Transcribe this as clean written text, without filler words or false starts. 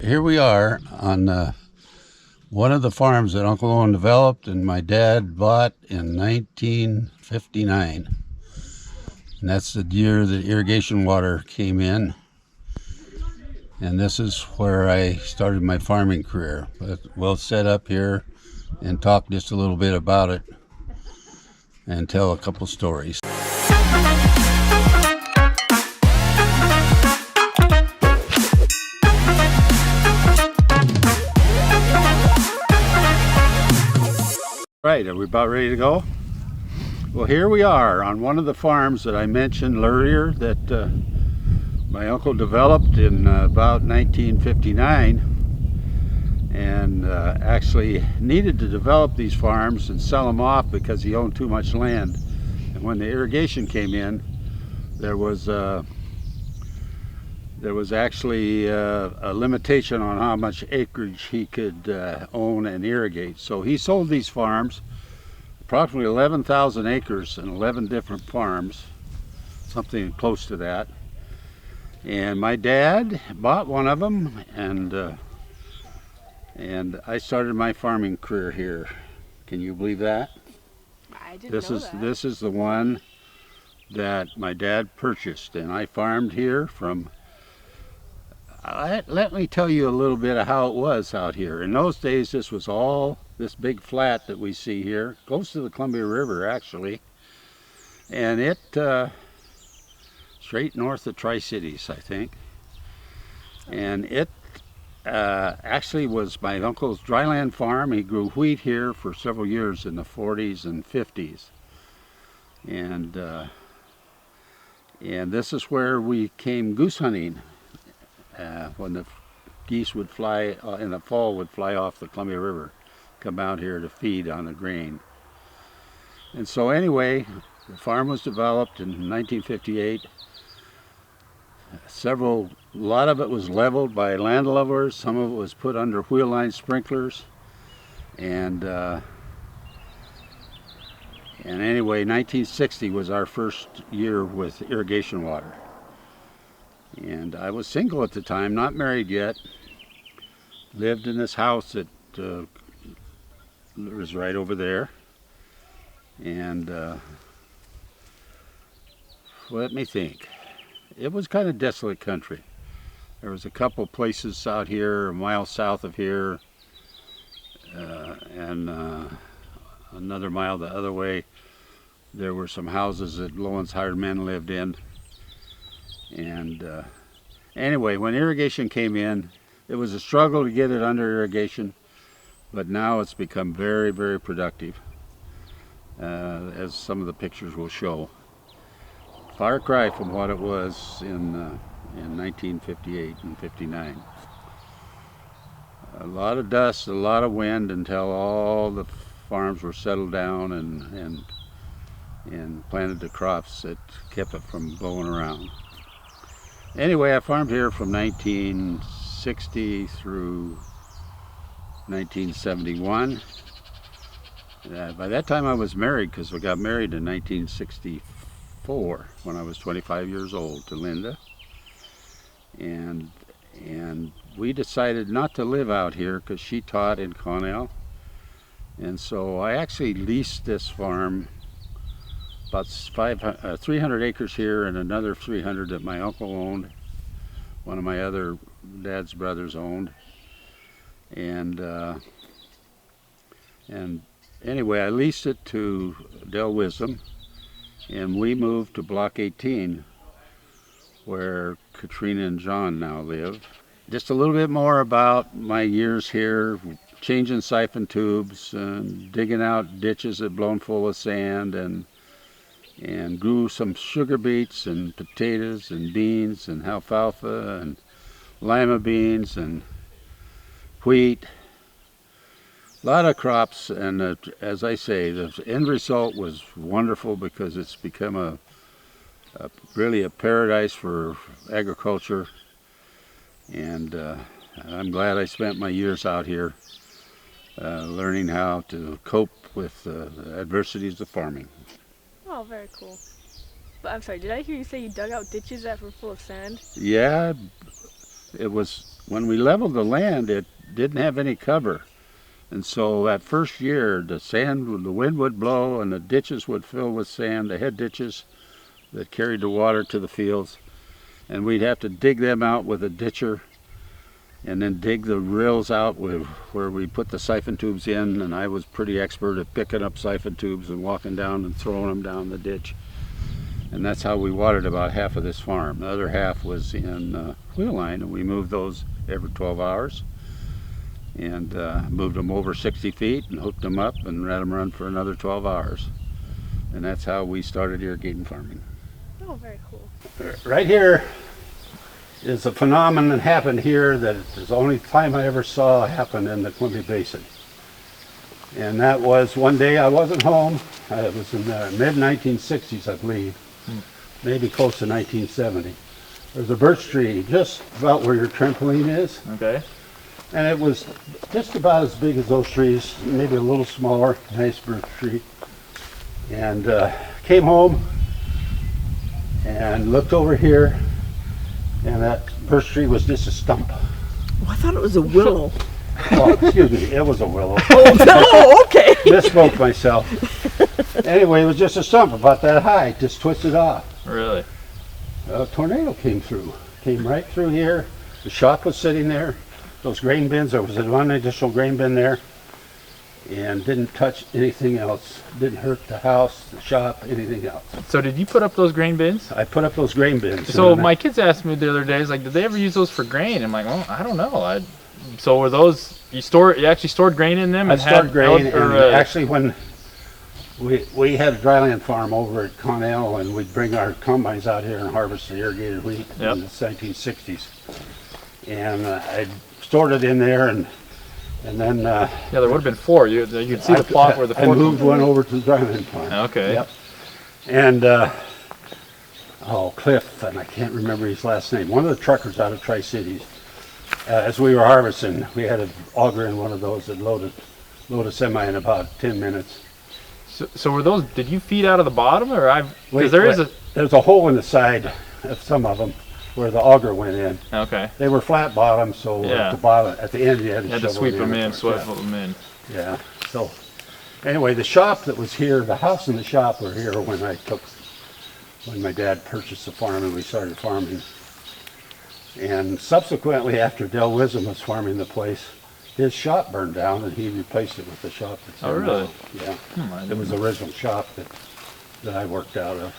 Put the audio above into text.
Here we are on one of the farms that Uncle Owen developed and my dad bought in 1959. And that's the year that irrigation water came in. And this is where I started my farming career. But we'll set up here and talk just a little bit about it and tell a couple stories. Right, are we about ready to go? Well, here we are on one of the farms that I mentioned earlier that my uncle developed in about 1959, and actually needed to develop these farms and sell them off because he owned too much land. And when the irrigation came in, there was actually a limitation on how much acreage he could own and irrigate. So he sold these farms, approximately 11,000 acres and 11 different farms, something close to that. And my dad bought one of them, and I started my farming career here. Can you believe that? I didn't know that. This is the one that my dad purchased, and I farmed here from. Let me tell you a little bit of how it was out here. In those days, this was all this big flat that we see here. Goes to the Columbia River, actually. And it, straight north of Tri-Cities, I think. And it actually was my uncle's dryland farm. He grew wheat here for several years in the 40s and 50s. And this is where we came goose hunting. When the geese would fly in the fall, would fly off the Columbia River, come out here to feed on the grain. And so anyway, the farm was developed in 1958. A lot of it was leveled by landlubbers. Some of it was put under wheel line sprinklers. And anyway, 1960 was our first year with irrigation water. And I was single at the time, not married yet. Lived in this house that was right over there. And let me think. It was kind of desolate country. There was a couple places out here, a mile south of here, and another mile the other way. There were some houses that Lowen's hired men lived in. And anyway, when irrigation came in, it was a struggle to get it under irrigation, but now it's become very, very productive, as some of the pictures will show. Far cry from what it was in 1958 and 59. A lot of dust, a lot of wind until all the farms were settled down and planted the crops that kept it from blowing around. Anyway, I farmed here from 1960 through 1971. By that time I was married, because we got married in 1964 when I was 25 years old to Linda. And we decided not to live out here because she taught in Connell. And so I actually leased this farm, about 300 acres here and another 300 that my uncle owned, one of my other dad's brothers owned. And anyway, I leased it to Del Wisdom, and we moved to Block 18, where Katrina and John now live. Just a little bit more about my years here, changing siphon tubes and digging out ditches that blown full of sand, and grew some sugar beets and potatoes and beans and alfalfa and lima beans and wheat. A lot of crops, and as I say, the end result was wonderful because it's become really a paradise for agriculture, and I'm glad I spent my years out here learning how to cope with the adversities of farming. Oh, very cool. But I'm sorry, did I hear you say you dug out ditches that were full of sand? Yeah, it was when we leveled the land, it didn't have any cover. And so that first year, the wind would blow and the ditches would fill with sand, the head ditches that carried the water to the fields. And we'd have to dig them out with a ditcher and then dig the rills out where we put the siphon tubes in. And I was pretty expert at picking up siphon tubes and walking down and throwing them down the ditch. And that's how we watered about half of this farm. The other half was in wheel line, and we moved those every 12 hours. And moved them over 60 feet and hooked them up and let them run for another 12 hours. And that's how we started irrigating farming. Oh, very cool. Right here is a phenomenon that happened here that is the only time I ever saw happen in the Columbia Basin. And that was one day I wasn't home. It was in the mid-1960s, I believe, maybe close to 1970. There's a birch tree just about where your trampoline is. Okay. And it was just about as big as those trees, maybe a little smaller, nice birch tree. And came home and looked over here, and that birch tree was just a stump. Oh, I thought it was a willow. Oh, excuse me, it was a willow. Oh, no, okay. Misspoke myself. Anyway, it was just a stump about that high, just twisted off. Really? A tornado came through, came right through here. The shop was sitting there. Those grain bins, there was one additional grain bin there, and didn't touch anything else. Didn't hurt the house, the shop, anything else. So did you put up those grain bins? I put up those grain bins. So my kids asked me the other day, like, did they ever use those for grain? I'm like, well, I don't know. So were those, you actually stored grain in them? I And stored grain, and actually when we had a dryland farm over at Connell, and we'd bring our combines out here and harvest the irrigated wheat in the 1960s. And I stored it in there, and then yeah, there would have been four. You could see the plot where the four. I moved one over to the dryland farm. Okay. Yep. And Cliff, and I can't remember his last name. One of the truckers out of Tri-Cities. As we were harvesting, we had an auger in one of those that load a semi in about 10 minutes. So were those? Did you feed out of the bottom, or because there's a hole in the side of some of them where the auger went in. Okay. They were flat bottom, so at the bottom, at the end, you had to sweep them in, them in. Yeah. So anyway, the shop that was here, the house and the shop were here when my dad purchased the farm and we started farming. And subsequently, after Del Wisdom was farming the place, his shop burned down and he replaced it with the shop that's Oh, really? now. Yeah. It was the original shop that I worked out of.